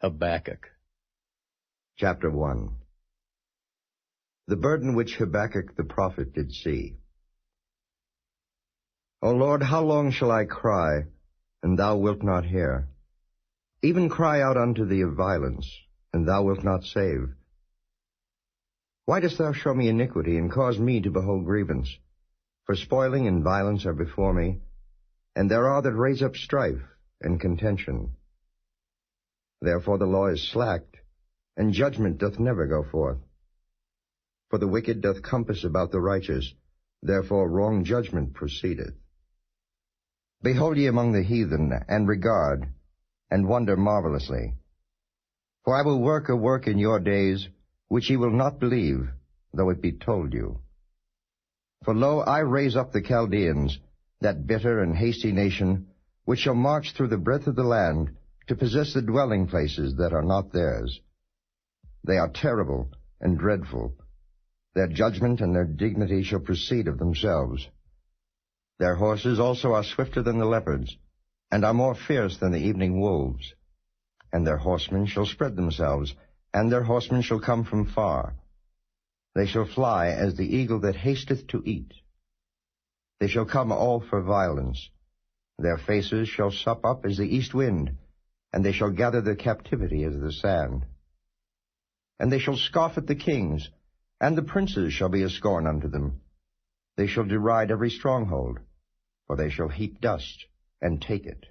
Habakkuk. Chapter 1. The burden which Habakkuk the prophet did see. O Lord, how long shall I cry, and thou wilt not hear? Even cry out unto thee of violence, and thou wilt not save. Why dost thou show me iniquity, and cause me to behold grievance? For spoiling and violence are before me, and there are that raise up strife and contention. Therefore the law is slacked, and judgment doth never go forth. For the wicked doth compass about the righteous, therefore wrong judgment proceedeth. Behold ye among the heathen, and regard, and wonder marvelously. For I will work a work in your days, which ye will not believe, though it be told you. For lo, I raise up the Chaldeans, that bitter and hasty nation, which shall march through the breadth of the land, to possess the dwelling places that are not theirs. They are terrible and dreadful. Their judgment and their dignity shall proceed of themselves. Their horses also are swifter than the leopards, and are more fierce than the evening wolves. And their horsemen shall spread themselves, and their horsemen shall come from far. They shall fly as the eagle that hasteth to eat. They shall come all for violence. Their faces shall sup up as the east wind, and they shall gather their captivity as the sand. And they shall scoff at the kings, and the princes shall be a scorn unto them. They shall deride every stronghold, for they shall heap dust, and take it.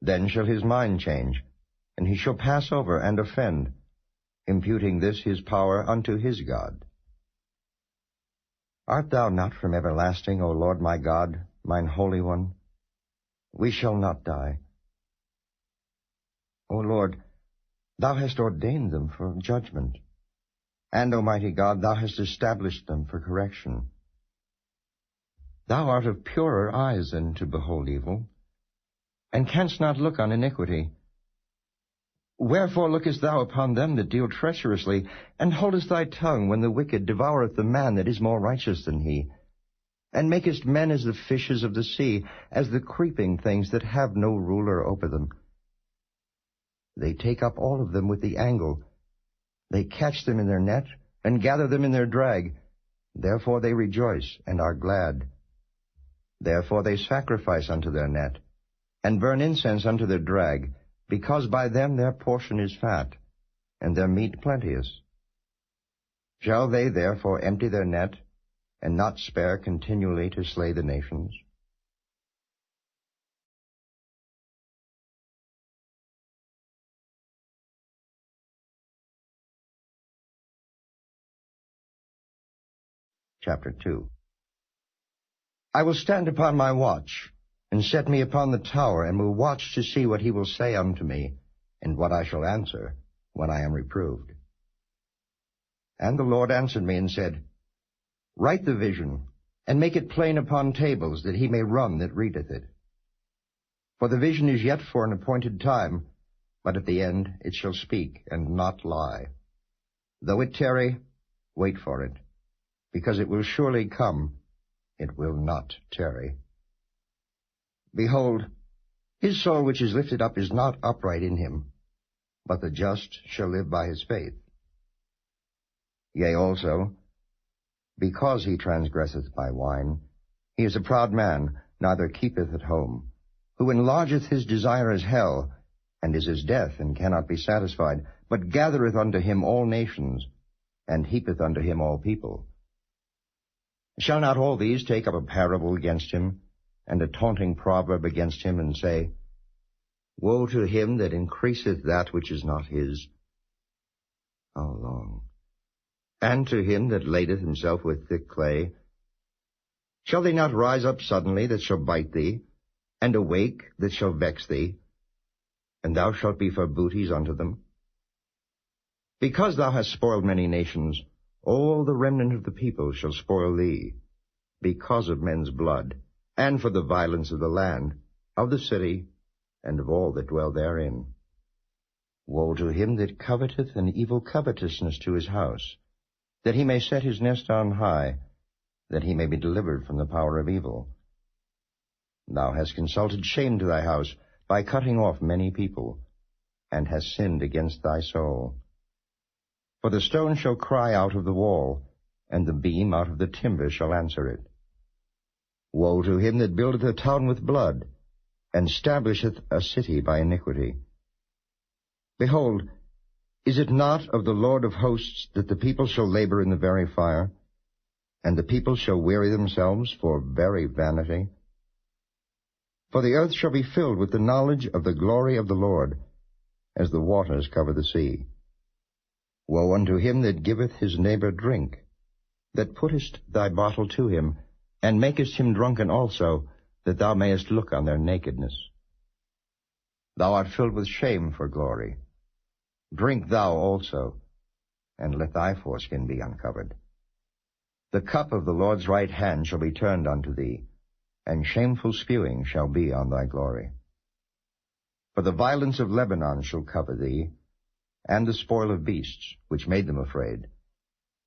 Then shall his mind change, and he shall pass over and offend, imputing this his power unto his God. Art thou not from everlasting, O Lord my God, mine Holy One? We shall not die. O Lord, thou hast ordained them for judgment, and, Almighty God, thou hast established them for correction. Thou art of purer eyes than to behold evil, and canst not look on iniquity. Wherefore lookest thou upon them that deal treacherously, and holdest thy tongue when the wicked devoureth the man that is more righteous than he, and makest men as the fishes of the sea, as the creeping things that have no ruler over them? They take up all of them with the angle. They catch them in their net, and gather them in their drag. Therefore they rejoice, and are glad. Therefore they sacrifice unto their net, and burn incense unto their drag, because by them their portion is fat, and their meat plenteous. Shall they therefore empty their net, and not spare continually to slay the nations? Chapter 2. I will stand upon my watch, and set me upon the tower, and will watch to see what he will say unto me, and what I shall answer when I am reproved. And the Lord answered me and said, Write the vision, and make it plain upon tables, that he may run that readeth it. For the vision is yet for an appointed time, but at the end it shall speak, and not lie. Though it tarry, wait for it, because it will surely come, it will not tarry. Behold, his soul which is lifted up is not upright in him, but the just shall live by his faith. Yea, also, because he transgresseth by wine, he is a proud man, neither keepeth at home, who enlargeth his desire as hell, and is as death, and cannot be satisfied, but gathereth unto him all nations, and heapeth unto him all people. Shall not all these take up a parable against him, and a taunting proverb against him, and say, Woe to him that increaseth that which is not his? How long? And to him that ladeth himself with thick clay? Shall they not rise up suddenly that shall bite thee, and awake that shall vex thee, and thou shalt be for booties unto them? Because thou hast spoiled many nations, all the remnant of the people shall spoil thee, because of men's blood, and for the violence of the land, of the city, and of all that dwell therein. Woe to him that coveteth an evil covetousness to his house, that he may set his nest on high, that he may be delivered from the power of evil. Thou hast consulted shame to thy house by cutting off many people. and hast sinned against thy soul. For the stone shall cry out of the wall, and the beam out of the timber shall answer it. Woe to him that buildeth a town with blood, and establisheth a city by iniquity. Behold, is it not of the Lord of hosts that the people shall labor in the very fire, and the people shall weary themselves for very vanity? For the earth shall be filled with the knowledge of the glory of the Lord, as the waters cover the sea. Woe unto him that giveth his neighbor drink, that puttest thy bottle to him, and makest him drunken also, that thou mayest look on their nakedness. Thou art filled with shame for glory. Drink thou also, and let thy foreskin be uncovered. The cup of the Lord's right hand shall be turned unto thee, and shameful spewing shall be on thy glory. For the violence of Lebanon shall cover thee, and the spoil of beasts, which made them afraid,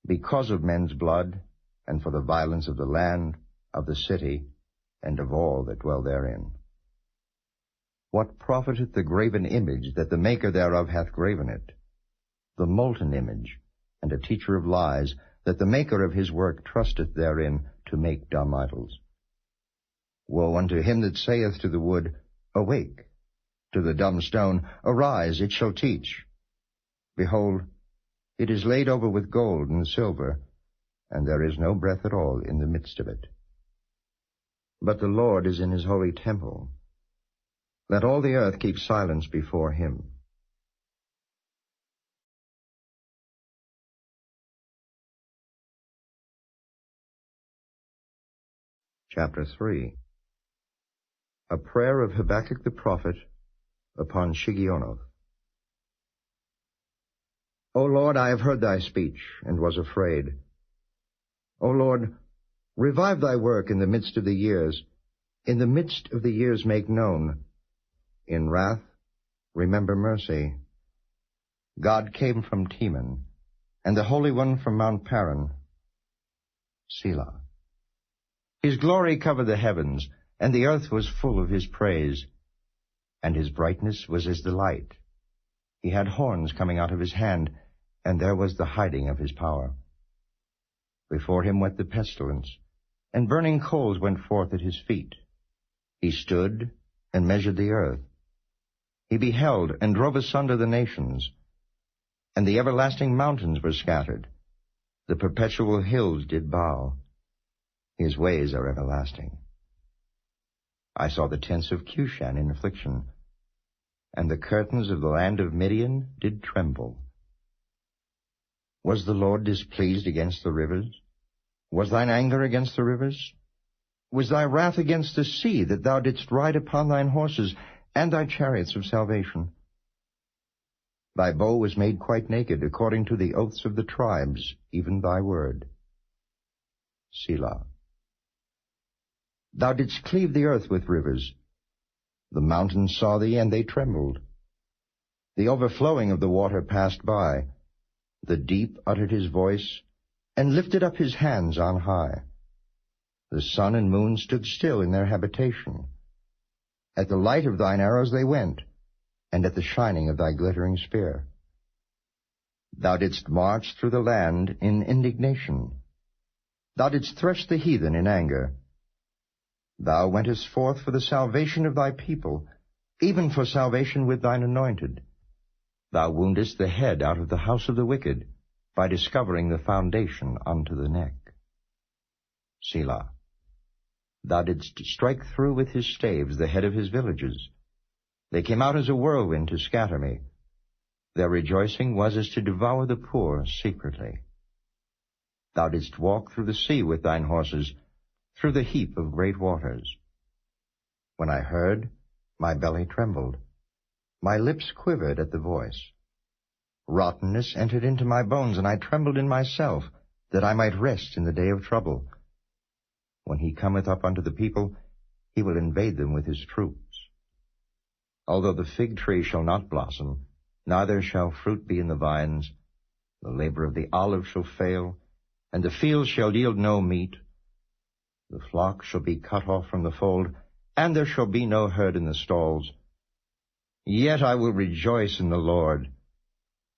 because of men's blood, and for the violence of the land, of the city, and of all that dwell therein. What profiteth the graven image, that the maker thereof hath graven it? The molten image, and a teacher of lies, that the maker of his work trusteth therein to make dumb idols. Woe unto him that saith to the wood, Awake! To the dumb stone, Arise, it shall teach. Behold, it is laid over with gold and silver, and there is no breath at all in the midst of it. But the Lord is in his holy temple. Let all the earth keep silence before him. Chapter 3. A prayer of Habakkuk the prophet upon Shigionoth. O Lord, I have heard thy speech, and was afraid. O Lord, revive thy work in the midst of the years. In the midst of the years make known. In wrath, remember mercy. God came from Teman, and the Holy One from Mount Paran. Selah. His glory covered the heavens, and the earth was full of his praise. And his brightness was as the light. He had horns coming out of his hand, and there was the hiding of his power. Before him went the pestilence, and burning coals went forth at his feet. He stood and measured the earth. He beheld and drove asunder the nations, and the everlasting mountains were scattered. The perpetual hills did bow. His ways are everlasting. I saw the tents of Cushan in affliction, and the curtains of the land of Midian did tremble. Was the Lord displeased against the rivers? Was thine anger against the rivers? Was thy wrath against the sea, that thou didst ride upon thine horses, and thy chariots of salvation? Thy bow was made quite naked, according to the oaths of the tribes, even thy word. Selah. Thou didst cleave the earth with rivers. The mountains saw thee, and they trembled. The overflowing of the water passed by. The deep uttered his voice, and lifted up his hands on high. The sun and moon stood still in their habitation. At the light of thine arrows they went, and at the shining of thy glittering spear. Thou didst march through the land in indignation. Thou didst thresh the heathen in anger. Thou wentest forth for the salvation of thy people, even for salvation with thine anointed. Thou woundest the head out of the house of the wicked, by discovering the foundation unto the neck. Selah. Thou didst strike through with his staves the head of his villages. They came out as a whirlwind to scatter me. Their rejoicing was as to devour the poor secretly. Thou didst walk through the sea with thine horses, through the heap of great waters. When I heard, my belly trembled. My lips quivered at the voice. Rottenness entered into my bones, and I trembled in myself, that I might rest in the day of trouble. When he cometh up unto the people, he will invade them with his troops. Although the fig tree shall not blossom, neither shall fruit be in the vines, the labor of the olive shall fail, and the field shall yield no meat. The flock shall be cut off from the fold, and there shall be no herd in the stalls. Yet I will rejoice in the Lord.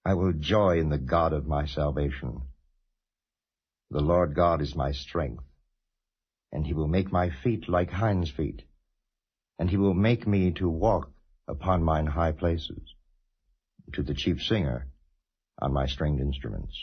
I will joy in the God of my salvation. The Lord God is my strength, and he will make my feet like hinds' feet, and he will make me to walk upon mine high places, to the chief singer on my stringed instruments.